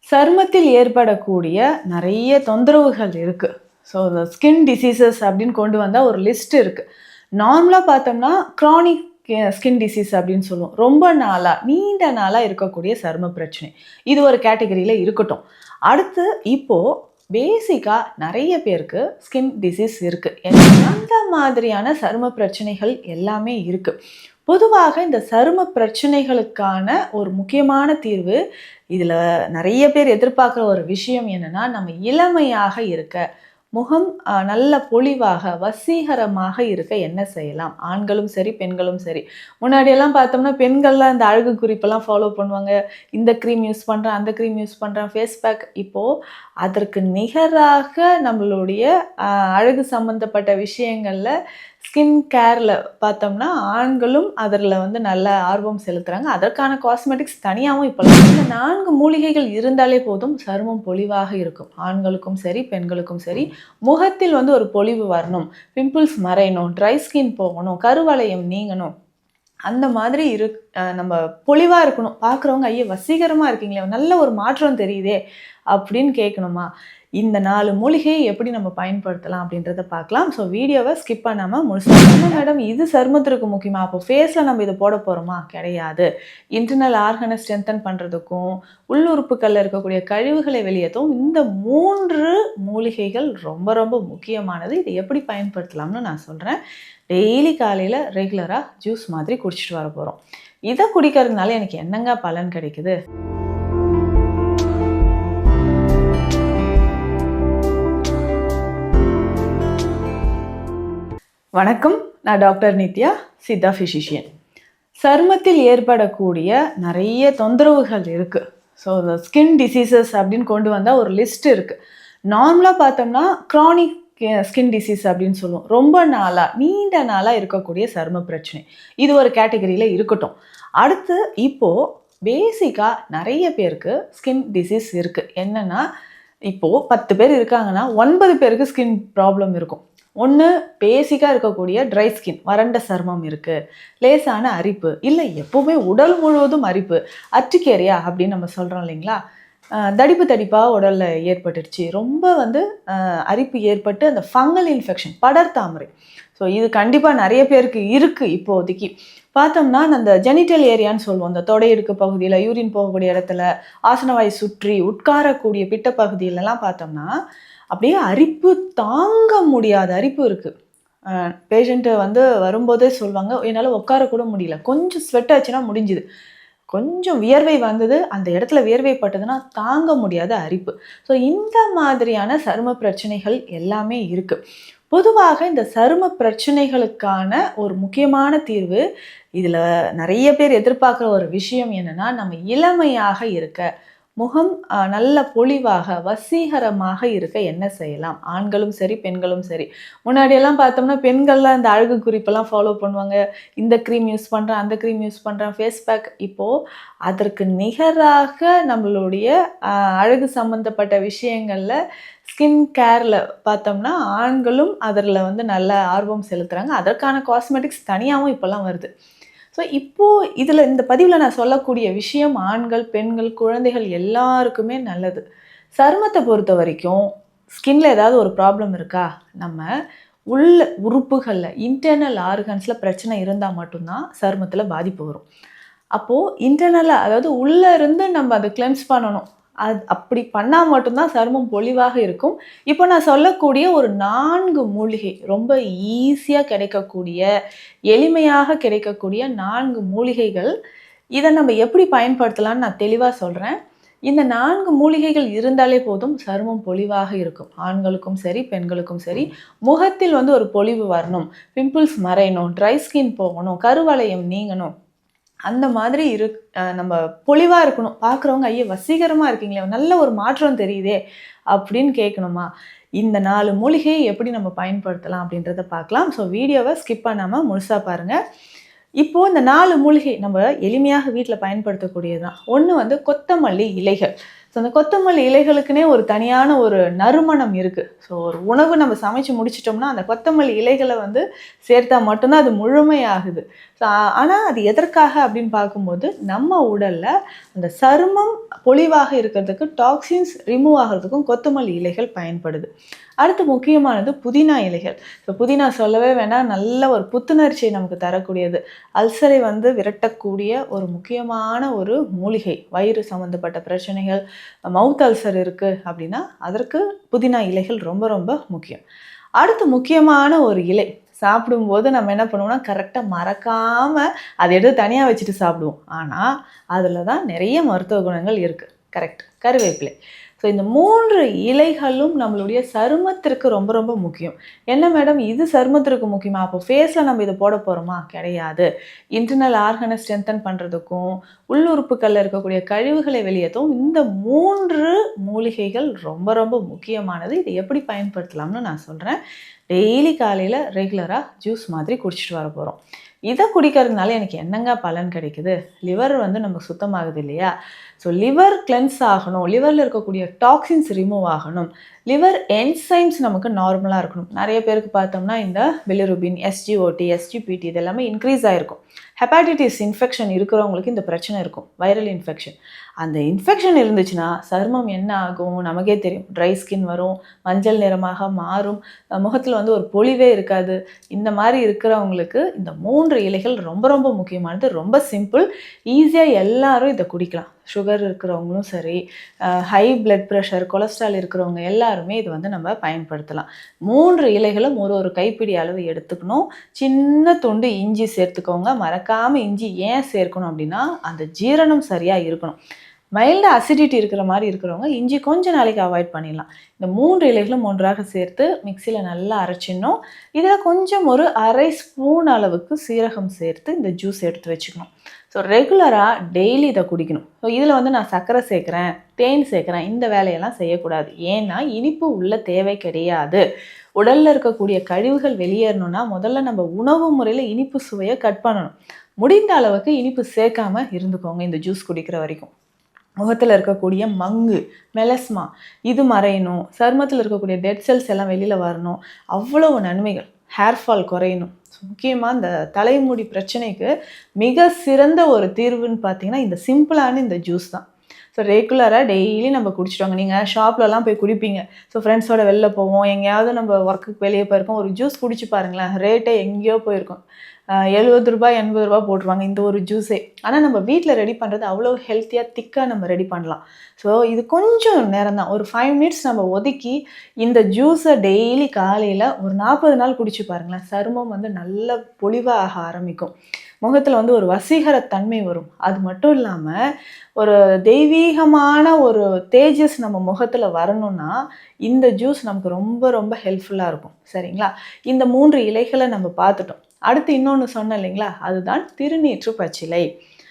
சருமத்தில் ஏற்படக்கூடிய நிறைய தொந்தரவுகள் இருக்கு. ஸோ இந்த ஸ்கின் டிசீசஸ் அப்படின்னு கொண்டு வந்தால் ஒரு லிஸ்ட் இருக்கு. நார்மலாக பார்த்தோம்னா க்ரானிக் ஸ்கின் டிசீஸ் அப்படின்னு சொல்லுவோம். ரொம்ப நாளாக நீண்ட நாளாக இருக்கக்கூடிய சரும பிரச்சனை, இது ஒரு கேட்டகரியில் இருக்கட்டும். அடுத்து இப்போது பேசிக்காக நிறைய பேருக்கு ஸ்கின் டிசீஸ் இருக்குது. அந்த மாதிரியான சரும பிரச்சனைகள் எல்லாமே இருக்குது. பொதுவாக இந்த சரும பிரச்சனைகளுக்கான ஒரு முக்கியமான தீர்வு, இதில் நிறைய பேர் எதிர்பார்க்குற ஒரு விஷயம் என்னென்னா, நம்ம இளமையாக இருக்க, முகம் நல்ல பொலிவாக வசீகரமாக இருக்க என்ன செய்யலாம்? ஆண்களும் சரி, பெண்களும் சரி. முன்னாடியெல்லாம் பார்த்தோம்னா பெண்கள்லாம் இந்த அழகு குறிப்பெல்லாம் ஃபாலோ பண்ணுவாங்க. இந்த க்ரீம் யூஸ் பண்ணுறேன், அந்த க்ரீம் யூஸ் பண்ணுறேன், ஃபேஸ் பேக். இப்போது அதற்கு நிகராக நம்மளுடைய அழகு சம்மந்தப்பட்ட விஷயங்களில் ஸ்கின் கேரில் பார்த்தோம்னா ஆண்களும் அதில் நல்ல ஆர்வம் செலுத்துகிறாங்க. அதற்கான காஸ்மெட்டிக்ஸ் தனியாகவும் இப்போலாம் இந்த 4 மூலிகைகள் இருந்தாலே போதும், சருமம் பொலிவாக இருக்கும். ஆண்களுக்கும் சரி, பெண்களுக்கும் சரி. முகத்தில் ஒரு பொலிவு வரணும், பிம்பிள்ஸ் மறையணும், ட்ரை ஸ்கின் போகணும், கருவளையம் நீங்கணும், அந்த மாதிரி நம்ம பொலிவாக இருக்கணும். பார்க்குறவங்க ஐயோ வசீகரமாக இருக்கீங்களே, நல்ல ஒரு மாற்றம் தெரியுதே அப்படின்னு கேட்கணுமா? இந்த 4 மூலிகையை எப்படி நம்ம பயன்படுத்தலாம் அப்படின்றத பார்க்கலாம். ஸோ வீடியோவை ஸ்கிப் பண்ணாமல் முழுசாக. மேடம் இது சருமத்திற்கு முக்கியமா? அப்போ ஃபேஸில் நம்ம இதை போட போகிறோமா? கிடையாது. இன்டர்னல் ஆர்கனை ஸ்ட்ரென்தன் பண்ணுறதுக்கும் உள்ளுறுப்புகளில் இருக்கக்கூடிய கழிவுகளை வெளியேற்றவும் இந்த 3 மூலிகைகள் ரொம்ப ரொம்ப முக்கியமானது. இதை எப்படி பயன்படுத்தலாம்னு நான் சொல்கிறேன். டெய்லி காலையில் ரெகுலராக ஜூஸ் மாதிரி குடிச்சிட்டு வர போகிறோம். இதை குடிக்கிறதுனால எனக்கு என்னங்க பலன் கிடைக்குது? வணக்கம், நான் டாக்டர் நித்யா, சித்தா ஃபிசிஷியன். சருமத்தில் ஏற்படக்கூடிய நிறைய தொந்தரவுகள் இருக்குது. ஸோ இந்த ஸ்கின் டிசீசஸ் அப்படின்னு கொண்டு வந்தால் ஒரு லிஸ்ட் இருக்குது. நார்மலாக பார்த்தோம்னா க்ரானிக் ஸ்கின் டிசீஸ் அப்படின்னு சொல்லுவோம். ரொம்ப நாளாக நீண்ட நாளாக இருக்கக்கூடிய சரும பிரச்சனை, இது ஒரு கேட்டகரியில் இருக்கட்டும். அடுத்து இப்போது பேசிக்காக நிறைய பேருக்கு ஸ்கின் டிசீஸ் இருக்குது. என்னென்னா, இப்போது 10 பேர் இருக்காங்கன்னா 9 பேருக்கு ஸ்கின் ப்ராப்ளம் இருக்கும். ஒன்று பேசிக்காக இருக்கக்கூடிய ட்ரை ஸ்கின், வறண்ட சருமம் இருக்குது, லேசான அரிப்பு, இல்லை எப்போவுமே உடல் முழுவதும் அரிப்பு, அர்டிகேரியா அப்படின்னு நம்ம சொல்கிறோம் இல்லைங்களா? தடிப்பாக உடலில் ஏற்பட்டுருச்சு, ரொம்ப அரிப்பு ஏற்பட்டு அந்த ஃபங்கல் இன்ஃபெக்ஷன், படர்தாமரை. ஸோ இது கண்டிப்பாக நிறைய பேருக்கு இருக்குது. இப்போதைக்கு பார்த்தோம்னா அந்த ஜெனிட்டல் ஏரியான்னு சொல்லுவோம். அந்த தொடையிடுக்கு பகுதியில், யூரின் போகக்கூடிய இடத்துல, ஆசனவாய் சுற்றி, உட்காரக்கூடிய பிட்ட பகுதியிலலாம் பார்த்தோம்னா அப்படியே அரிப்பு, தாங்க முடியாத அரிப்பு இருக்குது. பேஷண்ட்டு வரும்போதே சொல்லுவாங்க, என்னால் உட்காரக்கூட முடியல, கொஞ்சம் ஸ்வெட் ஆச்சுன்னா முடிஞ்சுது, கொஞ்சம் வியர்வை வந்தது, அந்த இடத்துல வியர்வை பட்டதுன்னா தாங்க முடியாத அரிப்பு. ஸோ இந்த மாதிரியான சரும பிரச்சனைகள் எல்லாமே இருக்குது. பொதுவாக இந்த சரும பிரச்சனைகளுக்கான ஒரு முக்கியமான தீர்வு, இதில் நிறைய பேர் எதிர்பார்க்குற ஒரு விஷயம் என்னென்னா, நம்ம இளமையாக இருக்க, முகம் நல்ல பொலிவாக வசீகரமாக இருக்க என்ன செய்யலாம்? ஆண்களும் சரி, பெண்களும் சரி. முன்னாடியெல்லாம் பார்த்தோம்னா பெண்கள்லாம் இந்த அழகு குறிப்பெல்லாம் ஃபாலோ பண்ணுவாங்க. இந்த க்ரீம் யூஸ் பண்ணுறேன், அந்த க்ரீம் யூஸ் பண்ணுறேன், ஃபேஸ் பேக். இப்போது அதற்கு நிகராக நம்மளுடைய அழகு சம்மந்தப்பட்ட விஷயங்களில் ஸ்கின் கேரில் பார்த்தோம்னா ஆண்களும் அதில் நல்ல ஆர்வம் செலுத்துகிறாங்க. அதற்கான காஸ்மெட்டிக்ஸ் தனியாகவும் இப்போல்லாம் வருது. ஸோ இப்போது இதில் இந்த பதிவில் நான் சொல்லக்கூடிய விஷயம் ஆண்கள், பெண்கள், குழந்தைகள் எல்லாருக்குமே நல்லது. சருமத்தை பொறுத்த வரைக்கும் ஸ்கின்ல ஏதாவது ஒரு ப்ராப்ளம் இருக்கா? நம்ம உள்ள உறுப்புகளில், இன்டர்னல் ஆர்கன்ஸில் பிரச்சனை இருந்தால் மட்டும்தான் சருமத்தில் பாதிப்பு வரும். அப்போது இன்டர்னலாக, அதாவது உள்ளே இருந்து நம்ம அதை கிளென்ஸ் பண்ணணும். அப்படி பண்ணால் மட்டும்தான் சருமம் பொலிவாக இருக்கும். இப்போ நான் சொல்லக்கூடிய ஒரு 4 மூலிகை, ரொம்ப ஈஸியாக கிடைக்கக்கூடிய, எளிமையாக கிடைக்கக்கூடிய 4 மூலிகைகள். இதை நம்ம எப்படி பயன்படுத்தலாம்னு நான் தெளிவாக சொல்கிறேன். இந்த 4 மூலிகைகள் இருந்தாலே போதும், சருமம் பொலிவாக இருக்கும். ஆண்களுக்கும் சரி, பெண்களுக்கும் சரி. முகத்தில் ஒரு பொலிவு வரணும், பிம்பிள்ஸ் மறையணும், ட்ரை ஸ்கின் போகணும், கருவளையம் நீங்கணும், அந்த மாதிரி நம்ம பொலிவாக இருக்கணும். பார்க்குறவங்க ஐயோ வசீகரமாக இருக்கீங்களே, நல்ல ஒரு மாற்றம் தெரியுதே அப்படின்னு கேட்கணுமா? இந்த 4 மூலிகையை எப்படி நம்ம பயன்படுத்தலாம் அப்படின்றத பார்க்கலாம். ஸோ வீடியோவை ஸ்கிப் பண்ணாமல் முழுசாக பாருங்கள். இப்போது இந்த 4 மூலிகை நம்ம எளிமையாக வீட்டில் பயன்படுத்தக்கூடியது தான். ஒன்று கொத்தமல்லி இலைகள். ஸோ அந்த கொத்தமல்லி இலைகளுக்குனே ஒரு தனியான ஒரு நறுமணம் இருக்குது. ஸோ ஒரு உணவு நம்ம சமைச்சு முடிச்சிட்டோம்னா அந்த கொத்தமல்லி இலைகளை சேர்த்தா மட்டும்தான் அது முழுமையாகுது. ஸோ ஆனால் அது எதற்காக அப்படின்னு பார்க்கும்போது நம்ம உடலில் அந்த சருமம் பொலிவாக இருக்கிறதுக்கு டாக்ஸின்ஸ் ரிமூவ் ஆகிறதுக்கும் கொத்தமல்லி இலைகள் பயன்படுது. அடுத்து முக்கியமானது புதினா இலைகள். ஸோ புதினா சொல்லவே வேணாம், நல்ல ஒரு புத்துணர்ச்சியை நமக்கு தரக்கூடியது. அல்சரை விரட்டக்கூடிய ஒரு முக்கியமான ஒரு மூலிகை. வயிறு சம்மந்தப்பட்ட பிரச்சனைகள், மவுத் அல்சர் இருக்குது அப்படின்னா அதற்கு புதினா இலைகள் ரொம்ப ரொம்ப முக்கியம். அடுத்து முக்கியமான ஒரு இலை, சாப்பிடும்போது நம்ம என்ன பண்ணுவோம்னா கரெக்டாக மறக்காமல் அதை எடுத்து தனியாக வச்சுட்டு சாப்பிடுவோம். ஆனால் அதில் தான் நிறைய மருத்துவ குணங்கள் இருக்குது. கரெக்ட், கருவேப்பிலை. ஸோ இந்த 3 இலைகளும் நம்மளுடைய சருமத்திற்கு ரொம்ப ரொம்ப முக்கியம். என்ன மேடம் இது சருமத்திற்கு முக்கியமா? அப்போ ஃபேஸில் நம்ம இதை போட போகிறோமா? கிடையாது. இன்டர்னல் ஆர்கனை ஸ்ட்ரென்தன் பண்ணுறதுக்கும் உள்ளுறுப்புகளில் இருக்கக்கூடிய கழிவுகளை வெளியேற்றவும் இந்த 3 மூலிகைகள் ரொம்ப ரொம்ப முக்கியமானது. இதை எப்படி பயன்படுத்தலாம்னு நான் சொல்கிறேன். டெய்லி காலையில் ரெகுலராக ஜூஸ் மாதிரி குடிச்சிட்டு வர போகிறோம். இதை குடிக்கிறதுனால எனக்கு என்னங்க பலன் கிடைக்குது? லிவர் நம்ம சுத்தமாகுது இல்லையா? ஸோ லிவர் கிளென்ஸ் ஆகணும், லிவரில் இருக்கக்கூடிய டாக்ஸின்ஸ் ரிமூவ் ஆகணும், லிவர் என்சைம்ஸ் நமக்கு நார்மலாக இருக்கணும். நிறைய பேருக்கு பார்த்தோம்னா இந்த பிலிருபின், எஸ்ஜிஓடி, எஸ்ஜிபிடி இது எல்லாமே இன்க்ரீஸ் ஆகிருக்கும். ஹெப்பாட்டிட்டிஸ் இன்ஃபெக்ஷன் இருக்கிறவங்களுக்கு இந்த பிரச்சனை இருக்கும், வைரல் இன்ஃபெக்ஷன். அந்த இன்ஃபெக்ஷன் இருந்துச்சுன்னா சருமம் என்ன ஆகும் நமக்கே தெரியும். ட்ரை ஸ்கின் வரும், மஞ்சள் நிறமாக மாறும், முகத்தில் ஒரு பொலிவே இருக்காது. இந்த மாதிரி இருக்கிறவங்களுக்கு இந்த 3 இலைகள் ரொம்ப ரொம்ப முக்கியமானது. ரொம்ப சிம்பிள், ஈஸியாக எல்லாரும் இதை குடிக்கலாம். சுகர் இருக்கிறவங்களும் சரி, ஹை பிளட் ப்ரெஷர், கொலஸ்ட்ரால் இருக்கிறவங்க எல்லாருமே இது நம்ம பயன்படுத்தலாம். 3 இலைகளும் ஒரு கைப்பிடி அளவு எடுத்துக்கணும். சின்ன துண்டு இஞ்சி சேர்த்துக்கோங்க. மறக்காமல் இஞ்சி ஏன் சேர்க்கணும் அப்படின்னா அந்த ஜீரணம் சரியாக இருக்கணும். மைல்டு அசிடிட்டி இருக்கிற மாதிரி இருக்கிறவங்க இஞ்சி கொஞ்சம் நாளைக்கு அவாய்ட் பண்ணிடலாம். இந்த 3 இலைகளும் ஒன்றாக சேர்த்து மிக்சியில் நல்லா அரைச்சிடணும். இதில் கொஞ்சம் ஒரு அரை ஸ்பூன் அளவுக்கு சீரகம் சேர்த்து இந்த ஜூஸ் எடுத்து வச்சுக்கணும். ஸோ ரெகுலராக டெய்லி இதை குடிக்கணும். ஸோ இதில் நான் சர்க்கரை சேர்க்குறேன், தேன் சேர்க்குறேன், இந்த வேலையெல்லாம் செய்யக்கூடாது. ஏன்னா இனிப்பு உள்ள தேவை கிடையாது. உடலில் இருக்கக்கூடிய கழிவுகள் வெளியேறணும்னா முதல்ல நம்ம உணவு முறையில் இனிப்பு சுவையை கட் பண்ணணும். முடிந்த அளவுக்கு இனிப்பு சேர்க்காமல் இருந்துக்கோங்க இந்த ஜூஸ் குடிக்கிற வரைக்கும். முகத்தில் இருக்கக்கூடிய மங்கு, மெலஸ்மா இது மறையணும். சருமத்தில் இருக்கக்கூடிய டெட் செல்ஸ் எல்லாம் வெளியில் வரணும். அவ்வளவு நன்மைகள். ஹேர் ஃபால் குறையணும். முக்கியமாக இந்த தலைமுடி பிரச்சனைக்கு மிக சிறந்த ஒரு தீர்வுன்னு பார்த்தீங்கன்னா இந்த சிம்பிளான இந்த ஜூஸ் தான். ஸோ ரெகுலராக டெய்லி நம்ம குடிச்சிட்டோங்க. நீங்கள் ஷாப்லலாம் போய் குடிப்பீங்க. ஸோ ஃப்ரெண்ட்ஸோட வெளில போவோம், எங்கேயாவது நம்ம ஒர்க்குக்கு வெளியே போயிருக்கோம், ஒரு ஜூஸ் குடிச்சு பாருங்களேன், ரேட்டே எங்கேயோ போயிருக்கோம். 70 ரூபாய் 80 ரூபா போட்டுருவாங்க இந்த ஒரு ஜூஸே. ஆனால் நம்ம வீட்டில் ரெடி பண்ணுறது அவ்வளோ ஹெல்த்தியாக திக்காக நம்ம ரெடி பண்ணலாம். ஸோ இது கொஞ்சம் நேரம் தான், ஒரு 5 மினிட்ஸ் நம்ம ஒதுக்கி இந்த ஜூஸை டெய்லி காலையில் ஒரு 40 நாள் குடிச்சு பாருங்களேன். சருமம் நல்ல பொலிவாக ஆரம்பிக்கும். முகத்தில் ஒரு வசீகரத்தன்மை வரும். அது மட்டும் இல்லாமல் ஒரு தெய்வீகமான ஒரு தேஜஸ் நம்ம முகத்தில் வரணும்னா இந்த ஜூஸ் நமக்கு ரொம்ப ரொம்ப ஹெல்ப்ஃபுல்லாக இருக்கும். சரிங்களா? இந்த 3 இலைகளை நம்ம பார்த்துட்டோம். அடுத்து இன்னொன்று சொன்னேன் இல்லைங்களா, அதுதான் திருநீற்று பச்சிலை.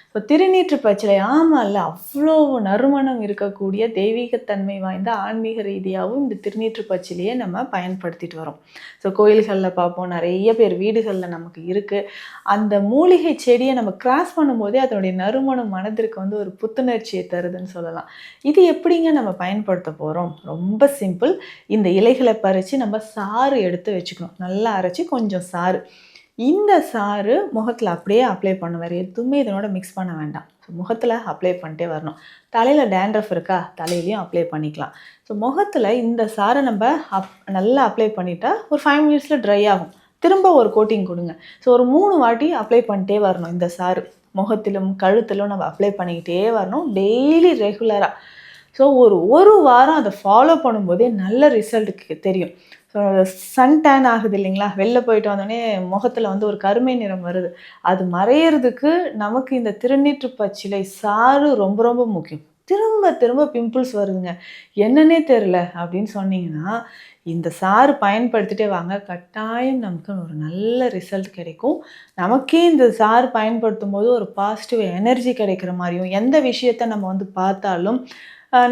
இப்போ திருநீற்று பச்சிலை ஆமாம்ல, அவ்வளோ நறுமணம் இருக்கக்கூடிய தெய்வீகத்தன்மை வாய்ந்த ஆன்மீக ரீதியாகவும் இந்த திருநீற்று பச்சிலையை நம்ம பயன்படுத்திட்டு வரோம். ஸோ கோயில்களில் பார்ப்போம், நிறைய பேர் வீடுகளில் நமக்கு இருக்குது. அந்த மூலிகை செடியை நம்ம கிராஸ் பண்ணும்போதே அதனுடைய நறுமணம் மனதிற்கு ஒரு புத்துணர்ச்சியை தருதுன்னு சொல்லலாம். இது எப்படிங்க நம்ம பயன்படுத்த போகிறோம்? ரொம்ப சிம்பிள். இந்த இலைகளை பறித்து நம்ம சாறு எடுத்து வச்சுக்கணும். நல்லா அரைச்சி கொஞ்சம் சாறு, இந்த சாறு முகத்தில் அப்படியே அப்ளை பண்ண, வேறு எதுவுமே இதனோட மிக்ஸ் பண்ண வேண்டாம். ஸோ முகத்தில் அப்ளை பண்ணிட்டே வரணும். தலையில் டேண்ட்ரஃப் இருக்கா, தலையிலையும் அப்ளை பண்ணிக்கலாம். ஸோ முகத்தில் இந்த சாரை நம்ம நல்லா அப்ளை பண்ணிட்டா ஒரு 5 மினிட்ஸில் ட்ரை ஆகும். திரும்ப ஒரு கோட்டிங் கொடுங்க. ஸோ ஒரு 3 வாட்டி அப்ளை பண்ணிட்டே வரணும். இந்த சாறு முகத்திலும் கழுத்திலும் நம்ம அப்ளை பண்ணிக்கிட்டே வரணும் டெய்லி ரெகுலராக. ஸோ ஒரு வாரம் அதை ஃபாலோ பண்ணும்போதே நல்ல ரிசல்ட்டுக்கு தெரியும். ஸோ சன் டேன் ஆகுது இல்லைங்களா, வெளில போயிட்டு வந்தோடனே முகத்தில் ஒரு கருமை நிறம் வருது, அது மறையிறதுக்கு நமக்கு இந்த திருநீற்று பச்சிலை சாறு ரொம்ப ரொம்ப முக்கியம். திரும்ப திரும்ப பிம்பிள்ஸ் வருதுங்க, என்னன்னே தெரில அப்படின்னு சொன்னீங்கன்னா இந்த சாறு பயன்படுத்திட்டே வாங்க. கட்டாயம் நமக்கு ஒரு நல்ல ரிசல்ட் கிடைக்கும். நமக்கே இந்த சாறு பயன்படுத்தும் போது ஒரு பாசிட்டிவ் எனர்ஜி கிடைக்கிற மாதிரியும், எந்த விஷயத்தை நம்ம பார்த்தாலும்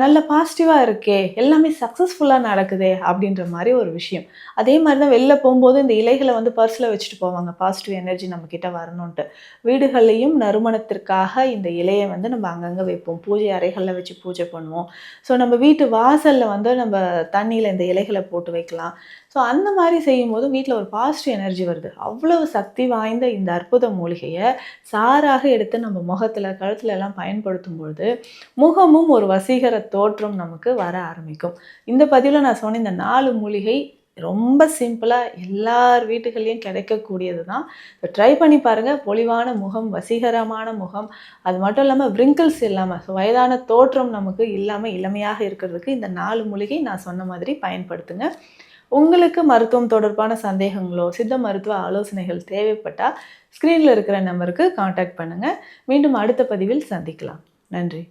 நல்ல பாசிட்டிவாக இருக்கே, எல்லாமே சக்ஸஸ்ஃபுல்லாக நடக்குதே அப்படின்ற மாதிரி ஒரு விஷயம். அதே மாதிரி தான் வெளில போகும்போது இந்த இலைகளை வந்து பர்ஸில் வச்சுட்டு போவாங்க, பாசிட்டிவ் எனர்ஜி நம்மக்கிட்ட வரணுன்ட்டு. வீடுகள்லையும் நறுமணத்திற்காக இந்த இலையை வந்து நம்ம அங்கங்கே வைப்போம், பூஜை அறைகளில் வச்சு பூஜை பண்ணுவோம். ஸோ நம்ம வீட்டு வாசலில் வந்து நம்ம தண்ணியில் இந்த இலைகளை போட்டு வைக்கலாம். ஸோ அந்த மாதிரி செய்யும்போது வீட்டில் ஒரு பாசிட்டிவ் எனர்ஜி வருது. அவ்வளவு சக்தி வாய்ந்த இந்த அற்புத மூலிகையை சாராக எடுத்து நம்ம முகத்தில் கழுத்துல எல்லாம் பயன்படுத்தும் பொழுது முகமும் ஒரு வசீகர தோற்றம் நமக்கு வர ஆரம்பிக்கும். இந்த பதிவில் நான் சொன்ன இந்த 4 மூலிகை ரொம்ப சிம்பிளாக எல்லார் வீட்டுகள்லையும் கிடைக்கக்கூடியது தான். ட்ரை பண்ணி பாருங்கள். பொலிவான முகம், வசீகரமான முகம், அது மட்டும் இல்லாமல் விரிங்கிள்ஸ் இல்லாமல், ஸோ வயதான தோற்றம் நமக்கு இல்லாமல் இளமையாக இருக்கிறதுக்கு இந்த 4 மூலிகை நான் சொன்ன மாதிரி பயன்படுத்துங்க. உங்களுக்கு மருத்துவம் தொடர்பான சந்தேகங்களோ சித்த மருத்துவ ஆலோசனைகள் தேவைப்பட்டால் ஸ்க்ரீனில் இருக்கிற நம்பருக்கு காண்டாக்ட் பண்ணுங்கள். மீண்டும் அடுத்த பதிவில் சந்திக்கலாம். நன்றி.